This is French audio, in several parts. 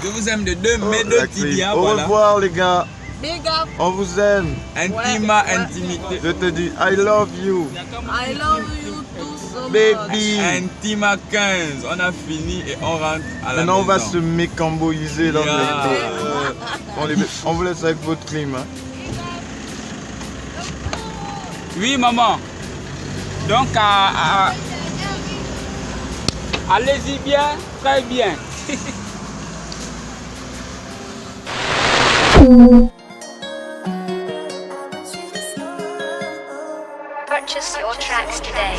Je vous aime de deux mains, deux tibias. Au revoir les gars. Big up. On vous aime. Intima, intimité. Je te dis, I love you. I love you too so Baby. Intima 15. On a fini et on rentre à la Maintenant, maison. on va se mécamboiser dans le on vous laisse avec votre clim. Hein. Oui, maman. Donc, allez-y bien, très bien. Purchase your tracks today.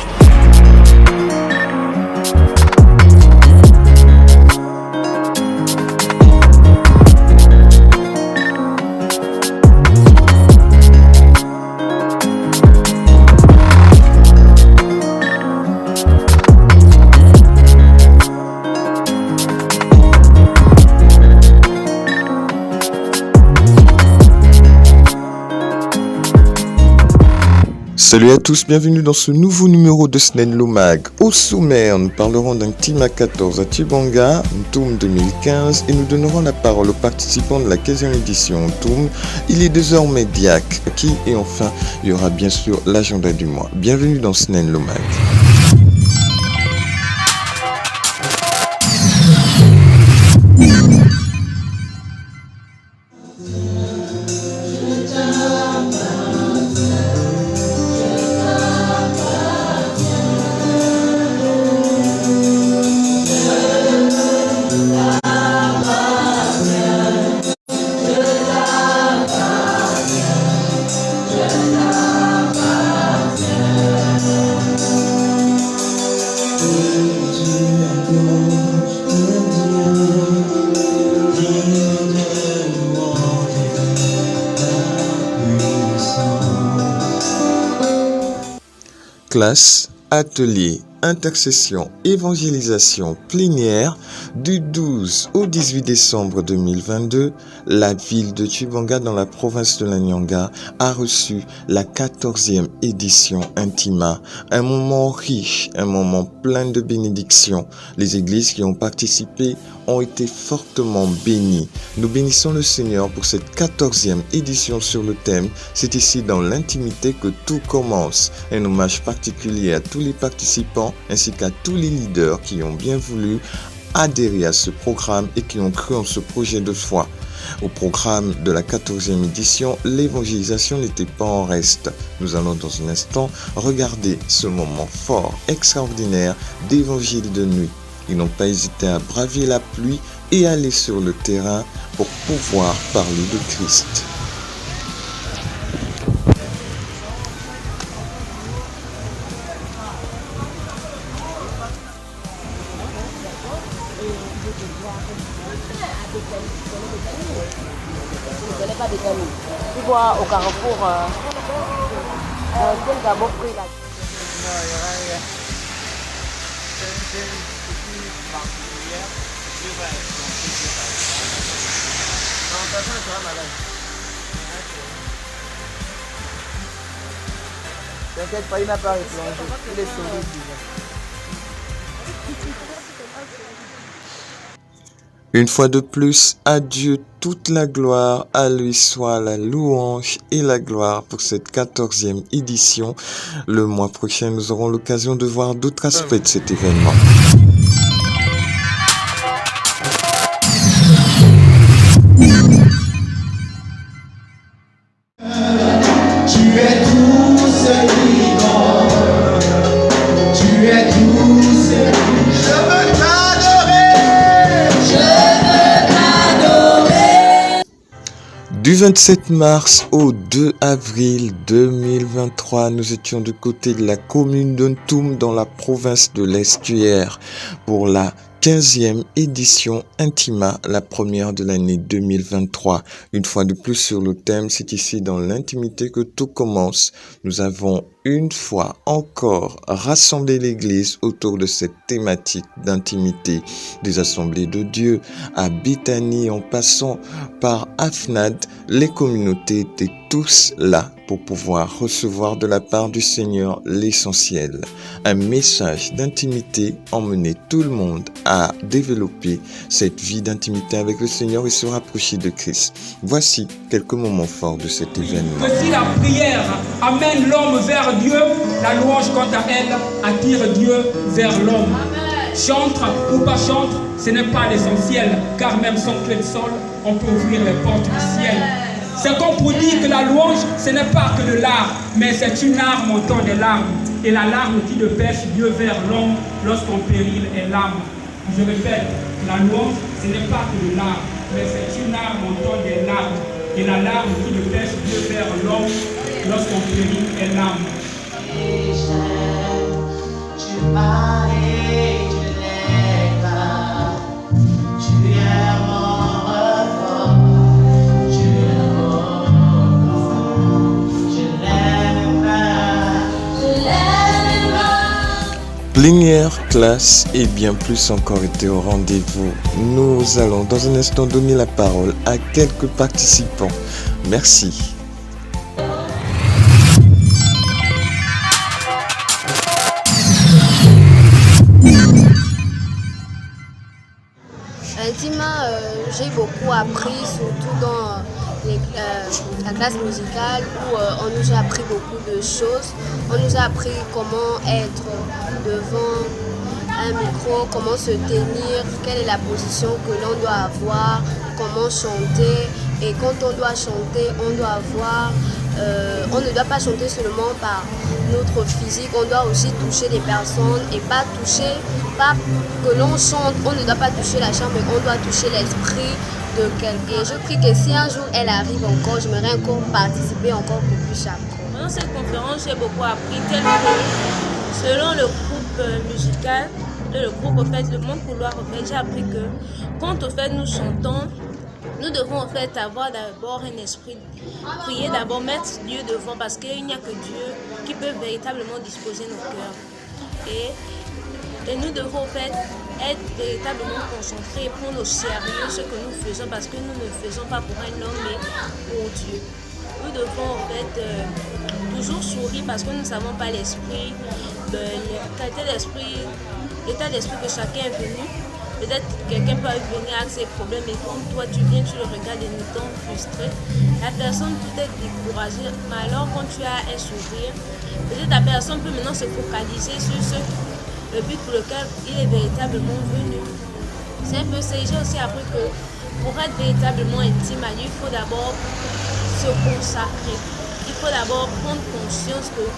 Salut à tous, bienvenue dans ce nouveau numéro de Snenlo Mag. Au sommaire, nous parlerons d'Intima 14 à Tchibanga, Ntoum 2015, et nous donnerons la parole aux participants de la 15e édition Ntoum. Il est désormais Diak, et enfin, il y aura bien sûr l'agenda du mois. Bienvenue dans Snenlo Mag. Classe, atelier, intercession, évangélisation plénière du 12 au 18 décembre 2022, la ville de Tchibanga dans la province de l'Anyanga a reçu la 14e édition Intima. Un moment riche, un moment plein de bénédictions. Les églises qui ont participé ont été fortement bénies. Nous bénissons le Seigneur pour cette 14e édition sur le thème « C'est ici dans l'intimité que tout commence ». Un hommage particulier à tous les participants ainsi qu'à tous les leaders qui ont bien voulu adhérer à ce programme et qui ont cru en ce projet de foi. Au programme de la 14e édition, l'évangélisation n'était pas en reste. Nous allons dans un instant regarder ce moment fort, extraordinaire d'évangile de nuit. Ils n'ont pas hésité à braver la pluie et aller sur le terrain pour pouvoir parler de Christ. Tu vois au carrefour, quel d'abord pris là. T'inquiète pas, il n'a pas replongé. Il est solide déjà. Une fois de plus, à Dieu toute la gloire, à lui soit la louange et la gloire pour cette 14e édition. Le mois prochain, nous aurons l'occasion de voir d'autres aspects de cet événement. Du 27 mars au 2 avril 2023, nous étions du côté de la commune de Ntoum dans la province de l'Estuaire pour la 15e édition Intima, la première de l'année 2023. Une fois de plus sur le thème, c'est ici dans l'intimité que tout commence. Nous avons une fois encore rassembler l'Église autour de cette thématique d'intimité des assemblées de Dieu. À Bethanie, en passant par Afnad, les communautés étaient tous là pour pouvoir recevoir de la part du Seigneur l'essentiel. Un message d'intimité emmenait tout le monde à développer cette vie d'intimité avec le Seigneur et se rapprocher de Christ. Voici quelques moments forts de cet événement. Que si la prière amène l'homme vers Dieu, la louange quant à elle attire Dieu vers l'homme. Chantre ou pas chantre, ce n'est pas l'essentiel, car même sans clé de sol, on peut ouvrir les portes du ciel. C'est comme pour dire que la louange, ce n'est pas que de l'art, mais c'est une arme au temps des larmes. Et la larme qui dépêche Dieu vers l'homme lorsqu'on péril est l'âme. Je répète, la louange, ce n'est pas que de l'art, mais c'est une arme au temps des larmes. Et la larme qui dépêche Dieu vers l'homme lorsqu'on péril est l'âme. Plénière, classe et bien plus encore étaient au rendez-vous. Nous allons dans un instant donner la parole à quelques participants. Merci. J'ai beaucoup appris, surtout dans la classe musicale où on nous a appris beaucoup de choses. On nous a appris comment être devant un micro, comment se tenir, quelle est la position que l'on doit avoir, comment chanter. Et quand on doit chanter, on doit avoir, on ne doit pas chanter seulement par notre physique, on doit aussi toucher les personnes et pas que l'on chante, on ne doit pas toucher la chambre, mais on doit toucher l'esprit de quelqu'un. Je prie que si un jour elle arrive encore, j'aimerais encore participer encore pour plus apprendre. Pendant cette conférence, j'ai beaucoup appris tel que selon le groupe musical, le groupe au fait, le monde couloir au fait, j'ai appris que quand au fait nous chantons, nous devons en fait avoir d'abord un esprit, prier d'abord, mettre Dieu devant parce qu'il n'y a que Dieu qui peut véritablement disposer nos cœurs. Et nous devons en fait être véritablement concentrés et prendre au sérieux ce que nous faisons parce que nous ne faisons pas pour un homme mais pour Dieu. Nous devons en fait toujours sourire parce que nous ne savons pas l'esprit, l'état d'esprit que chacun est venu. Peut-être quelqu'un peut venir avec ses problèmes et quand toi tu viens, tu le regardes en étant frustré. La personne peut être découragée, mais alors quand tu as un sourire, peut-être la personne peut maintenant se focaliser sur le but pour lequel il est véritablement venu. C'est un peu ça. J'ai aussi appris que pour être véritablement intime à Dieu, il faut d'abord se consacrer. Il faut d'abord prendre conscience que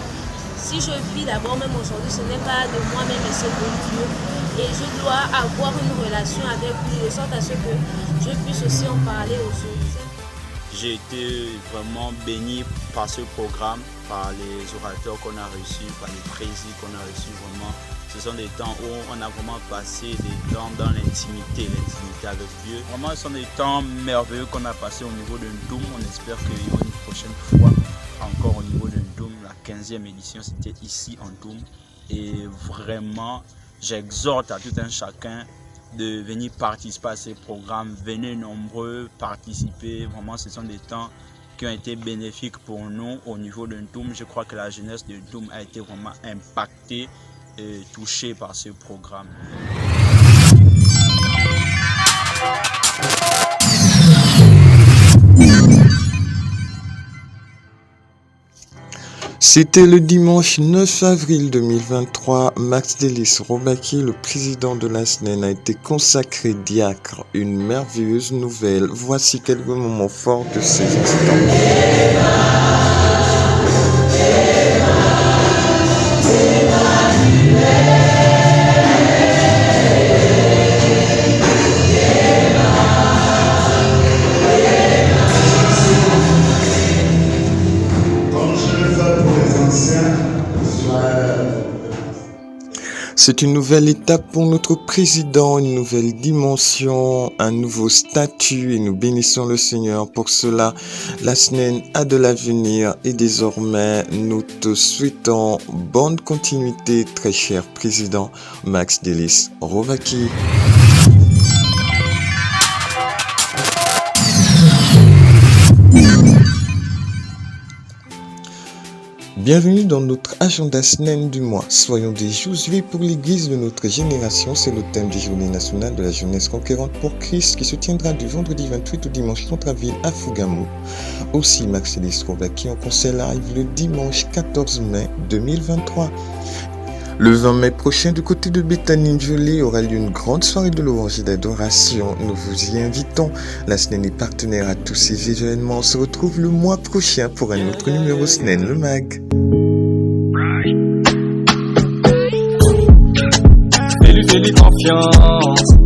si je vis d'abord, même aujourd'hui, ce n'est pas de moi-même, mais c'est de Dieu. Et je dois avoir une relation avec lui, de sorte à ce que je puisse aussi en parler aux autres. J'ai été vraiment béni par ce programme, par les orateurs qu'on a reçus, par les présidents qu'on a reçus. Vraiment, ce sont des temps où on a vraiment passé des temps dans l'intimité avec Dieu. Vraiment, ce sont des temps merveilleux qu'on a passé au niveau de Ndoum. On espère qu'il y aura une prochaine fois encore au niveau de Ndoum. La 15e édition, c'était ici en Ndoum. Et vraiment, j'exhorte à tout un chacun de venir participer à ces programmes. Venez nombreux, participer. Vraiment, ce sont des temps qui ont été bénéfiques pour nous au niveau de Ndoum. Je crois que la jeunesse de Ndoum a été vraiment impactée et touchée par ce programme. C'était le dimanche 9 avril 2023. Max Delis Robaki, le président de la SNEN, a été consacré diacre. Une merveilleuse nouvelle. Voici quelques moments forts de ces instants. C'est une nouvelle étape pour notre président, une nouvelle dimension, un nouveau statut et nous bénissons le Seigneur pour cela. La SNEN a de l'avenir et désormais nous te souhaitons bonne continuité, très cher président Max Delis Rovaki. Bienvenue dans notre agenda SNEN du mois. Soyons des Josué pour l'église de notre génération. C'est le thème des Journées nationales de la jeunesse conquérante pour Christ qui se tiendra du vendredi 28 au dimanche 30 avril à Fugamo. Aussi, Max Delis Rovaki en concert live le dimanche 14 mai 2023. Le 20 mai prochain, du côté de Bethany-Njolé, aura lieu une grande soirée de louange et d'adoration. Nous vous y invitons. La SNEN est partenaire à tous ces événements. On se retrouve le mois prochain pour un autre numéro SNEN, le MAG. Fais-lui confiance.